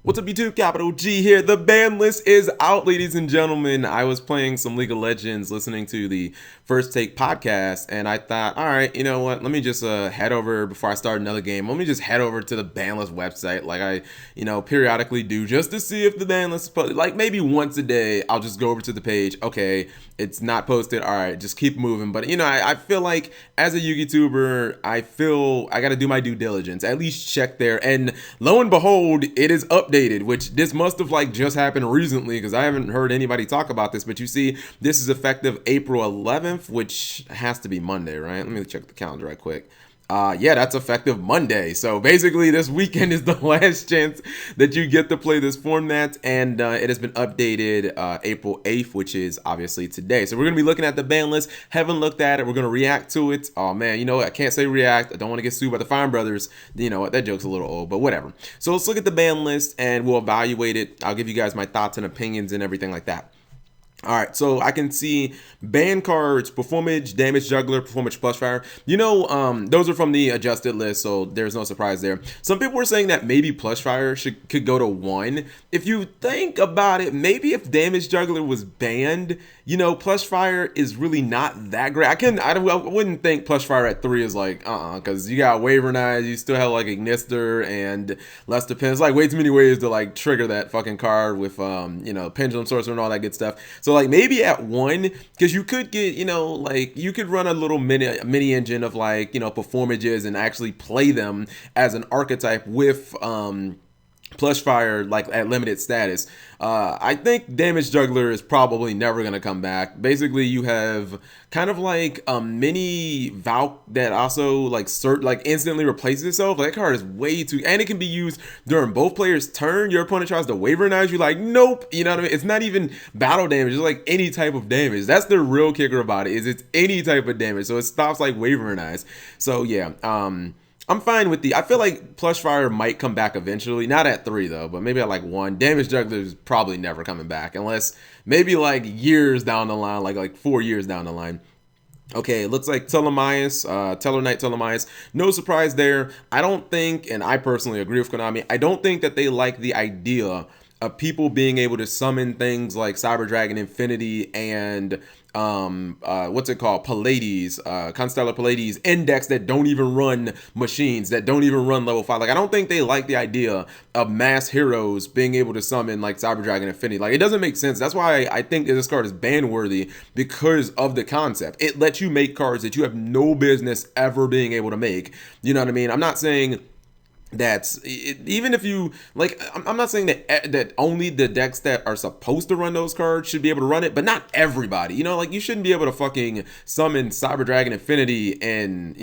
What's up, YouTube? Capital G here. The ban list is out, ladies and gentlemen. I was playing some League of Legends, listening to the First Take podcast, and I thought, all right, you know what? Let me just head over before I start another game. Let me just head over to the ban list website, like I, periodically do, just to see if the ban list is posted. Like maybe once a day, I'll just go over to the page. Okay, it's not posted. All right, just keep moving. But I feel like as a YouTuber, I feel I got to do my due diligence. At least check there, and lo and behold, it is updated. Which this must have just happened recently because I haven't heard anybody talk about this. But you see, this is effective April 11th, which has to be Monday, right? Let me check the calendar right quick. Yeah, that's effective Monday. So basically this weekend is the last chance that you get to play this format, and it has been updated April 8th, which is obviously today. So we're gonna be looking at the ban list. Haven't looked at it. We're gonna react to it. Oh man, I can't say react. I don't want to get sued by the Fine Brothers. You know what? That joke's a little old, but whatever. So let's look at the ban list and we'll evaluate it. I'll give you guys my thoughts and opinions and everything like that. All right, so I can see ban cards, performance, damage juggler, performance plus fire. Those are from the adjusted list, so there's no surprise there. Some people were saying that maybe plus fire could go to 1. If you think about it, maybe if damage juggler was banned, plus fire is really not that great. I wouldn't think plus fire at 3 is because you got Wavernize, you still have Ignister and less defense. Way too many ways to trigger that fucking card with pendulum sorcerer and all that good stuff. So maybe at 1, because you could get you could run a little mini engine of performages and actually play them as an archetype with plus fire at limited status. I think damage juggler is probably never gonna come back. Basically, you have kind of a mini Valk that also instantly replaces itself. That card is way too, and it can be used during both players' turn. Your opponent tries to Wavernize you, nope. You know what I mean? It's not even battle damage. It's any type of damage. That's the real kicker about it. Is it's any type of damage. So it stops Wavernize. So yeah. I'm fine with I feel like Plush Fire might come back eventually. Not at 3 though, but maybe at 1. Damage Juggler is probably never coming back unless maybe years down the line, like 4 years down the line. Okay, it looks like Telemias, Teller Knight Telemias. No surprise there. I don't think, and I personally agree with Konami, I don't think that they like the idea of people being able to summon things like Cyber Dragon Infinity and what's it called, Pallades, Constellar Pallades index that don't even run machines, that don't even run level 5. I don't think they like the idea of mass heroes being able to summon Cyber Dragon Infinity. It doesn't make sense. That's why I think this card is ban worthy, because of the concept. It lets you make cards that you have no business ever being able to make. You know what I mean? I'm not saying even if you I'm not saying that only the decks that are supposed to run those cards should be able to run it, but not everybody. You shouldn't be able to fucking summon Cyber Dragon Infinity and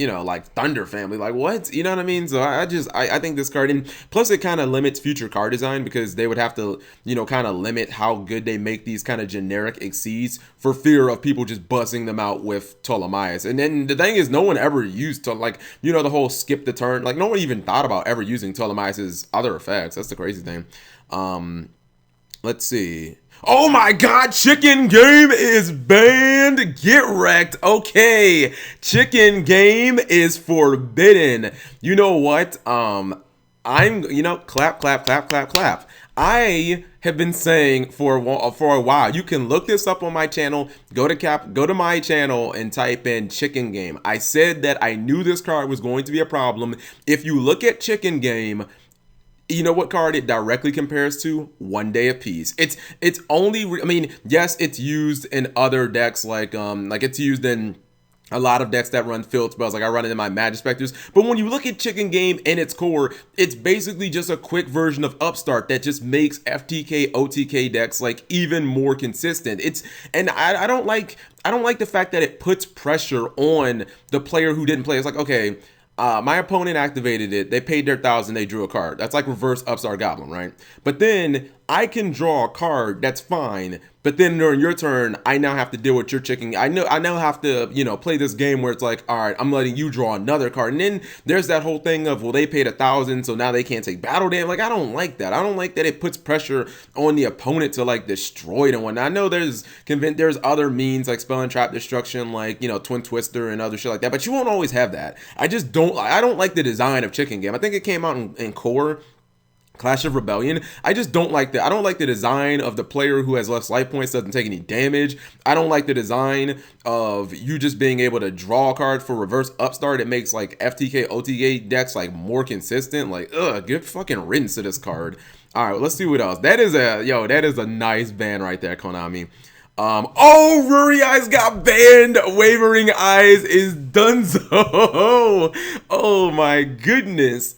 Thunder Family. What? You know what I mean? So I think this card, and plus it kind of limits future card design, because they would have to kind of limit how good they make these kind of generic exceeds for fear of people just busting them out with Ptolemaeus. And then the thing is, no one ever used to the whole skip the turn. No one even thought about ever using Ptolemaeus' other effects. That's the crazy thing. Let's see. Oh my god, Chicken Game is banned. Get wrecked. Okay, Chicken Game is forbidden. You know what? I'm clap, clap, clap, clap, clap. I have been saying for a while, you can look this up on my channel, go to my channel and type in Chicken Game. I said that I knew this card was going to be a problem. If you look at Chicken Game, you know what card it directly compares to? One Day of Peace. It's only, yes, it's used in other decks, it's used in a lot of decks that run field spells. I run it in my Magic Specters. But when you look at Chicken Game in its core, it's basically just a quick version of Upstart that just makes FTK, OTK decks even more consistent. I don't like the fact that it puts pressure on the player who didn't play. It's okay, my opponent activated it, they paid their 1,000, they drew a card. That's reverse Upstart Goblin, right? But then I can draw a card, that's fine. But then during your turn, I now have to deal with your chicken. I now have to, play this game where it's all right, I'm letting you draw another card. And then there's that whole thing of, well, they paid 1,000, so now they can't take battle damage. I don't like that. I don't like that it puts pressure on the opponent to destroy them. And I know there's other means spell and trap destruction, Twin Twister and other shit like that, but you won't always have that. I don't like the design of Chicken Game. I think it came out in core. Clash of Rebellion. I just don't like that. I don't like the design of the player who has less life points, doesn't take any damage. I don't like the design of you just being able to draw a card for reverse Upstart. It makes like FTK, OTK decks like more consistent. Like, good fucking riddance to this card. All right, let's see what else. That is a nice ban right there, Konami. Oh, Ruri Eyes got banned. Wavering Eyes is donezo. Oh my goodness.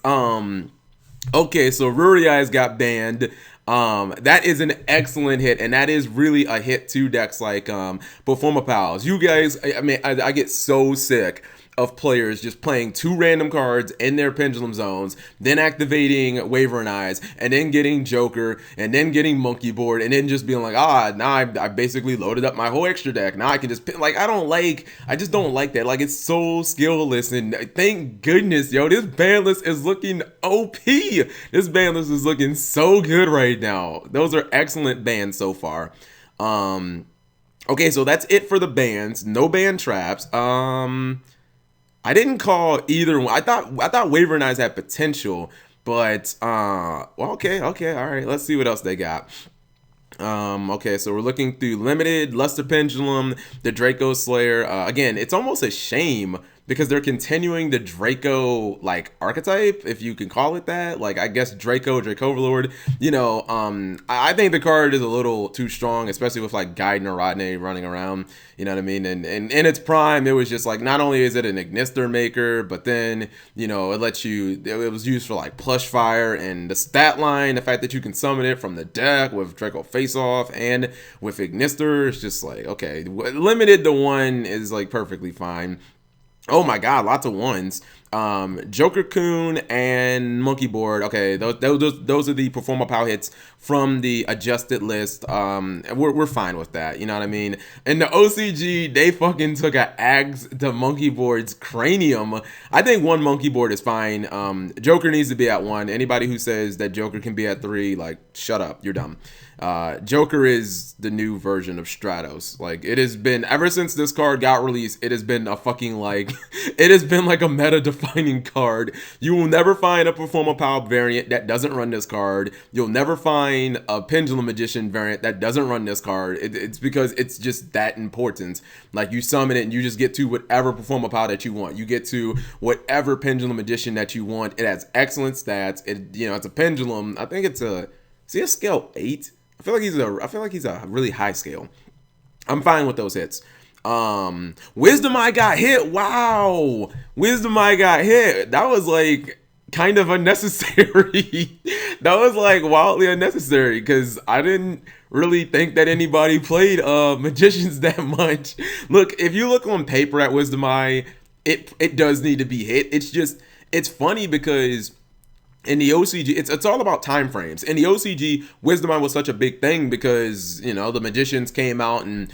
Okay, so Ruri Eyes got banned. That is an excellent hit, and that is really a hit to decks like Performa Pals. You guys, I mean, I get so sick of players just playing 2 random cards in their pendulum zones, then activating Wavering Eyes, and then getting Joker, and then getting Monkey Board, and then just being like, now I basically loaded up my whole extra deck. Now I can just like, I just don't like that. Like, it's so skillless, and thank goodness, yo, this ban list is looking OP. This ban list is looking so good right now. Those are excellent bans so far. Okay, so that's it for the bans. No ban traps. I didn't call either one. I thought Wavering Eyes had potential, but well, okay, all right. Let's see what else they got. Okay, so we're looking through Limited, Luster Pendulum, the Draco Slayer. Again, it's almost a shame because they're continuing the Draco like archetype, if you can call it that. Like, I guess Draco Overlord. You know, I think the card is a little too strong, especially with like Gaiden or Rodney running around. You know what I mean? And in its prime, it was just like, not only is it an Ignister maker, but then, you know, it was used for like Plush Fire, and the stat line, the fact that you can summon it from the deck with Draco Face Off and with Ignister, it's just like, okay, Limited to 1 is like perfectly fine. Oh my god, lots of 1s. Joker Coon and Monkey Board. Okay, those are the Performa Pow hits from the adjusted list. We're fine with that. You know what I mean? In the OCG, they fucking took an axe to Monkey Board's cranium. I think 1 Monkey Board is fine. Joker needs to be at 1. Anybody who says that Joker can be at 3, like, shut up. You're dumb. Joker is the new version of Stratos. Like, it has been, ever since this card got released, it has been a fucking like, it has been like a meta defining card. You will never find a Performa Pow variant that doesn't run this card. You'll never find a Pendulum Magician variant that doesn't run this card. It's because it's just that important. Like, you summon it and you just get to whatever Performa Pow that you want. You get to whatever Pendulum Magician that you want. It has excellent stats. It's a pendulum. I think it's a scale 8. I feel like he's a really high scale. I'm fine with those hits. Wisdom Eye got hit. Wow. Wisdom Eye got hit. That was like kind of unnecessary. That was like wildly unnecessary because I didn't really think that anybody played magicians that much. Look, if you look on paper at Wisdom Eye, it does need to be hit. It's funny because in the OCG, it's all about time frames. In the OCG, Wisdom Eye was such a big thing because, you know, the magicians came out and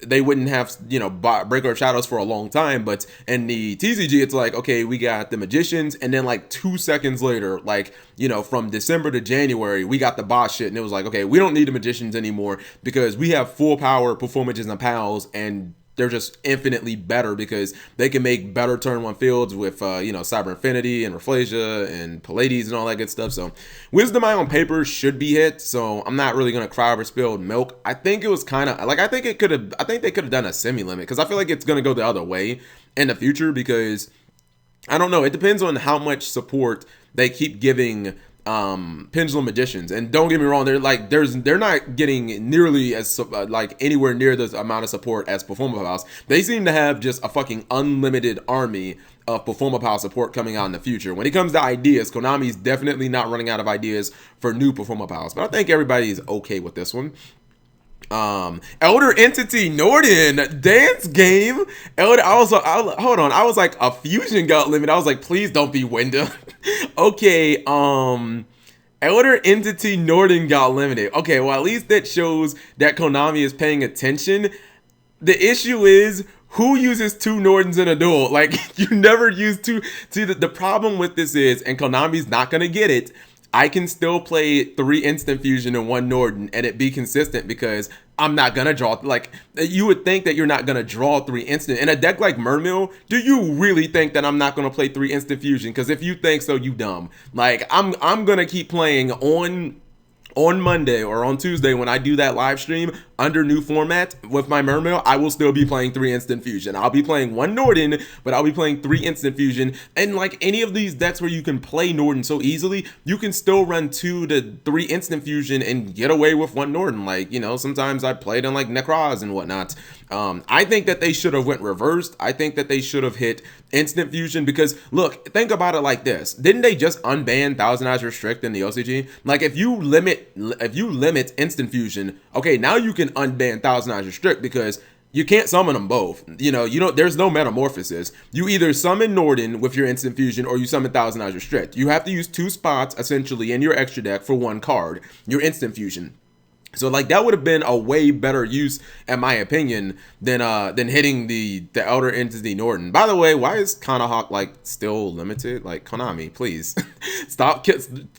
they wouldn't have, you know, Breaker of Shadows for a long time. But in the TCG, it's like, okay, we got the magicians, and then like 2 seconds later, like, you know, from December to January, we got the boss shit, and it was like, okay, we don't need the magicians anymore because we have full power performances and pals, and they're just infinitely better because they can make better turn 1 fields with, Cyber Infinity and Rafflesia and Pallades and all that good stuff. So Wisdom Eye on paper should be hit. So I'm not really going to cry over spilled milk. I think it was kind of like, I think they could have done a semi-limit because I feel like it's going to go the other way in the future because I don't know. It depends on how much support they keep giving Pendulum Magicians, and don't get me wrong, they're not getting nearly as like anywhere near the amount of support as Performa Pals. They seem to have just a fucking unlimited army of Performa Pal support coming out in the future. When it comes to ideas, Konami's definitely not running out of ideas for new Performa Pals, but I think everybody's okay with this one. Elder Entity Norden dance game. Hold on. I was like, a fusion got limited. I was like, please don't be Winda. Okay. Elder Entity Norden got limited. Okay, well, at least that shows that Konami is paying attention. The issue is, who uses 2 Nordens in a duel? Like, you never use 2. See, the problem with this is, and Konami's not gonna get it, I can still play 3 instant fusion and 1 Norden and it be consistent because I'm not gonna draw. Like, you would think that you're not gonna draw 3 instant in a deck like Mermill. Do you really think that I'm not gonna play 3 instant fusion? Because if you think so, you dumb. Like, I'm gonna keep playing on Monday or on Tuesday when I do that live stream under new format with my Mermail. I will still be playing 3 instant fusion. I'll be playing 1 Norden, but I'll be playing 3 instant fusion. And like any of these decks where you can play Norden so easily, you can still run 2 to 3 instant fusion and get away with 1 Norden. Like, you know, sometimes I played on like Necroz and whatnot. I think that they should have went reversed. I think that they should have hit instant fusion because look, think about it like this. Didn't they just unban Thousand Eyes Restrict in the OCG? Like, if you limit instant fusion, okay, now you can unban Thousand Eyes Restrict because you can't summon them both. You know, there's no metamorphosis. You either summon Norden with your instant fusion or you summon Thousand Eyes Restrict. You have to use 2 spots essentially in your extra deck for 1 card, your instant fusion. So like that would have been a way better use, in my opinion, than hitting the Elder Entity Norden. By the way, why is Kanahawk like still limited? Like, Konami, please stop,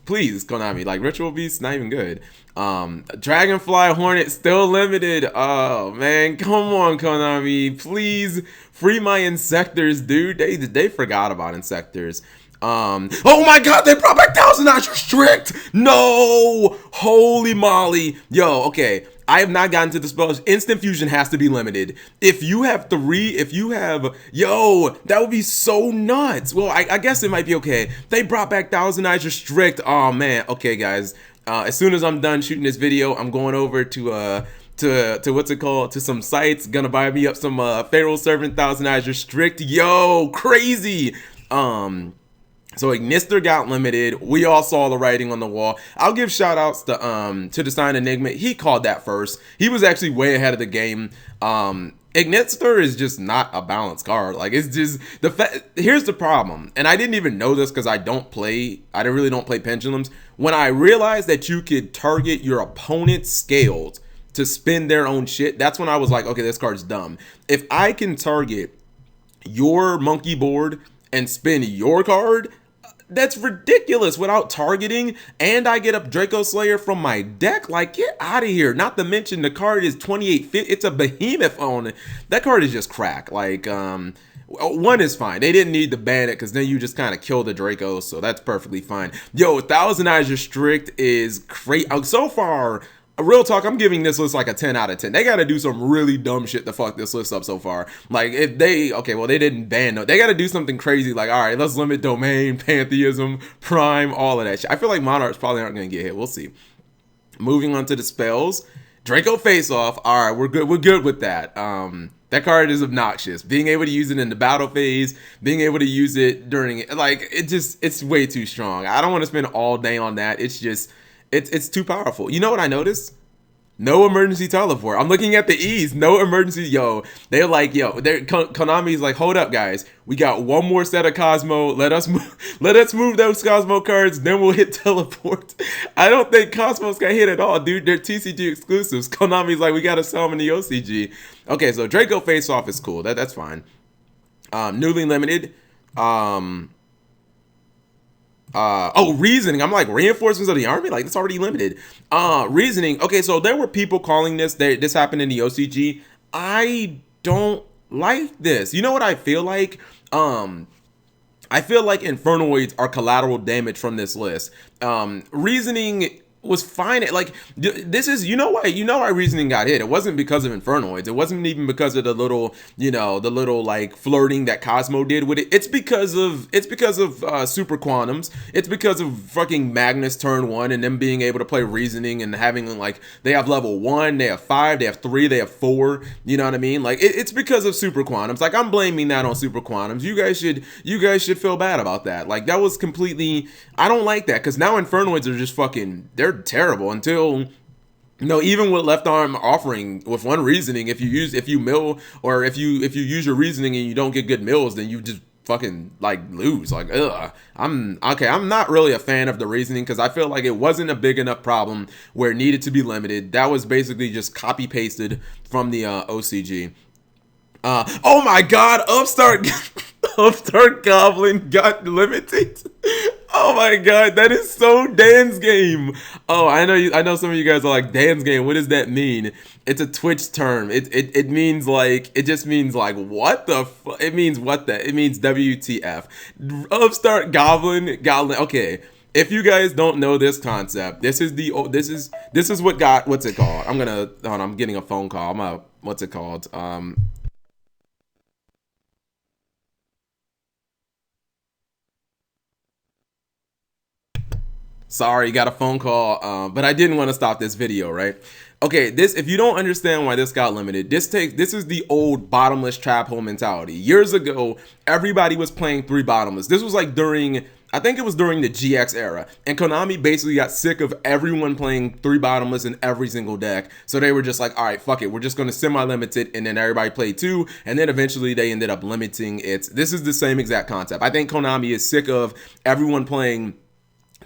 please, Konami. Like, Ritual Beast not even good. Dragonfly Hornet still limited. Oh man, come on, Konami, please free my Insectors, dude. They forgot about Insectors. Oh my god, they brought back Thousand Eyes Restrict. No, holy moly. Yo, okay, I have not gotten to the spells. Instant fusion has to be limited. If you have 3, yo, that would be so nuts. Well, I guess it might be okay. They brought back Thousand Eyes Restrict. Oh man, okay guys, as soon as I'm done shooting this video, I'm going over to what's it called, to some sites, gonna buy me up some Pharaoh Servant Thousand Eyes Restrict. Yo, crazy. So Ignister got limited. We all saw the writing on the wall. I'll give shout outs to Design Enigma. He called that first. He was actually way ahead of the game. Ignister is just not a balanced card. Like, it's just here's the problem. And I didn't even know this because I really don't play pendulums. When I realized that you could target your opponent's scales to spin their own shit, that's when I was like, okay, this card's dumb. If I can target your monkey board and spin your card, that's ridiculous without targeting, and I get a Draco Slayer from my deck. Like, get out of here. Not to mention the card is 2850. It's a behemoth on it. That card is just crack. Like, 1 is fine. They didn't need to ban it because then you just kind of kill the Draco, so that's perfectly fine. Yo, Thousand Eyes Restrict is great. So far, real talk, I'm giving this list like a 10 out of 10. They got to do some really dumb shit to fuck this list up so far. Like, if they, okay, well, they didn't ban no. They got to do something crazy like, all right, let's limit Domain, Pantheism, Prime, all of that shit. I feel like Monarchs probably aren't going to get hit. We'll see. Moving on to the spells. Draco Face Off. All right, we're good. We're good with that. That card is obnoxious. Being able to use it in the battle phase, being able to use it during, like, it's way too strong. I don't want to spend all day on that. It's just, it's too powerful. You know what I noticed? No emergency teleport. I'm looking at the E's. No emergency. Yo, they're like, Konami's like, hold up, guys. We got 1 more set of Cosmo. Let us move those Cosmo cards. Then we'll hit teleport. I don't think Cosmos got hit at all, dude. They're TCG exclusives. Konami's like, we gotta sell them in the OCG. Okay, so Draco Face Off is cool. That's fine. Newly limited. Reasoning. I'm like, reinforcements of the army? Like, it's already limited. Reasoning. Okay, so there were people calling this happened in the OCG. I don't like this. You know what I feel like? I feel like Infernoids are collateral damage from this list. Reasoning was fine. Like, this is, you know why Reasoning got hit. It wasn't because of Infernoids. It wasn't even because of the little like flirting that Cosmo did with it. It's because of Super Quantums. It's because of fucking Magnus turn 1 and them being able to play Reasoning and having, like, they have level 1, they have 5, they have 3, they have 4. You know what I mean? Like, it's because of Super Quantums. Like, I'm blaming that on Super Quantums. You guys should feel bad about that. Like, that was completely, I don't like that, because now Infernoids are just fucking, they're terrible until, even with left arm offering with 1 reasoning, if you mill, or if you use your reasoning and you don't get good mills, then you just fucking like lose. Like, I'm not really a fan of the reasoning because I feel like it wasn't a big enough problem where it needed to be limited. That was basically just copy pasted from the OCG. Oh my god, Upstart Goblin got limited. Oh my god, that is so Dan's game. Oh, I know you. I know some of you guys are like, Dan's game. What does that mean? It's a Twitch term. It means like, it just means like, what the it means what the it means WTF. Upstart Goblin. Okay, if you guys don't know this concept, this is what got, what's it called? Hold on, I'm getting a phone call. What's it called? Sorry, got a phone call, but I didn't want to stop this video, right? Okay, if you don't understand why this got limited, this is the old bottomless trap hole mentality. Years ago, everybody was playing 3 bottomless. This was like I think it was during the GX era, and Konami basically got sick of everyone playing 3 bottomless in every single deck. So they were just like, all right, fuck it, we're just going to semi-limit it, and then everybody played 2, and then eventually they ended up limiting it. This is the same exact concept. I think Konami is sick of everyone playing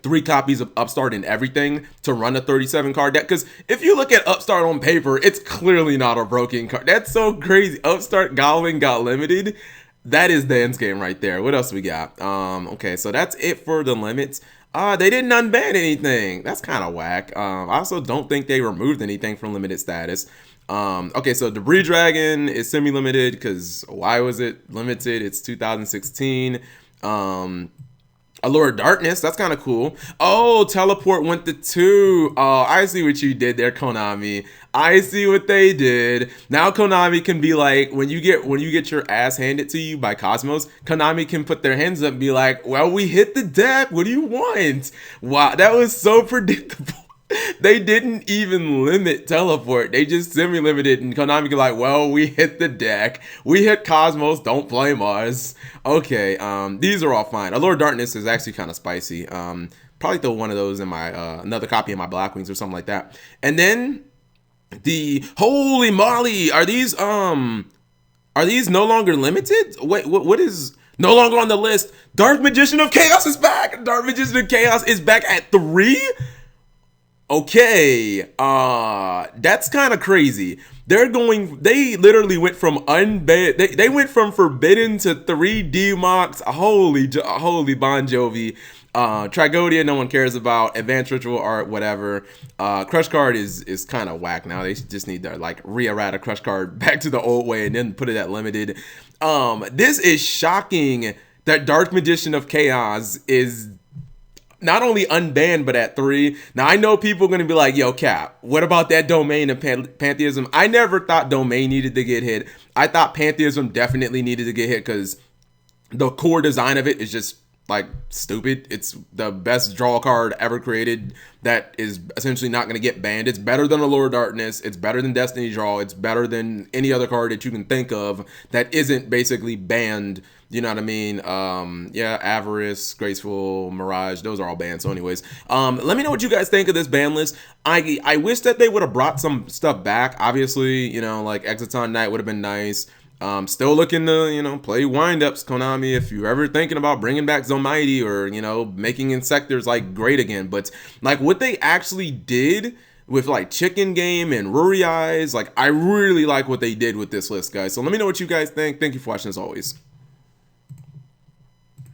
3 copies of Upstart and everything to run a 37 card deck. Because if you look at Upstart on paper, it's clearly not a broken card. That's so crazy. Upstart Goblin got limited. That is Dan's game right there. What else we got? Okay, so that's it for the limits. They didn't unban anything. That's kind of whack. I also don't think they removed anything from limited status. Okay, so Debris Dragon is semi-limited because why was it limited? It's 2016. Allure of Darkness, that's kind of cool. Oh, Teleport went to 2. Oh, I see what you did there, Konami. I see what they did. Now Konami can be like, when you get your ass handed to you by Cosmos, Konami can put their hands up and be like, well, we hit the deck. What do you want? Wow, that was so predictable. They didn't even limit Teleport. They just semi-limited, and Konami could like, well, we hit the deck. We hit Cosmos. Don't blame us. Okay, these are all fine. Allure of Darkness is actually kind of spicy. Probably throw one of those in my another copy of my Black Wings or something like that. And then the holy moly, are these no longer limited? Wait, what is no longer on the list? Dark Magician of Chaos is back. Dark Magician of Chaos is back at 3. Okay, that's kind of crazy. They literally went from unbanned, they went from forbidden to 3 Dmocs. Holy Bon Jovi. Tragodia, no one cares about. Advanced Ritual Art, whatever. Crush Card is kind of whack now. They just need to like re-errata Crush Card back to the old way and then put it at limited. This is shocking that Dark Magician of Chaos is not only unbanned, but at 3. Now, I know people are going to be like, yo, Cap, what about that Domain and Pantheism? I never thought Domain needed to get hit. I thought Pantheism definitely needed to get hit because the core design of it is just, like, stupid. It's the best draw card ever created that is essentially not going to get banned. It's better than Allure of Darkness. It's better than Destiny Draw. It's better than any other card that you can think of that isn't basically banned. You know what I mean? Yeah, Avarice, Graceful, Mirage, those are all banned. So anyways, let me know what you guys think of this ban list. I wish that they would have brought some stuff back. Obviously, you know, like Exciton Knight would have been nice. Still looking to, you know, play windups, Konami, if you're ever thinking about bringing back Zomighty or, you know, making Insectors, like, great again. But, like, what they actually did with, like, Chicken Game and Ruri Eyes, like, I really like what they did with this list, guys. So let me know what you guys think. Thank you for watching, as always.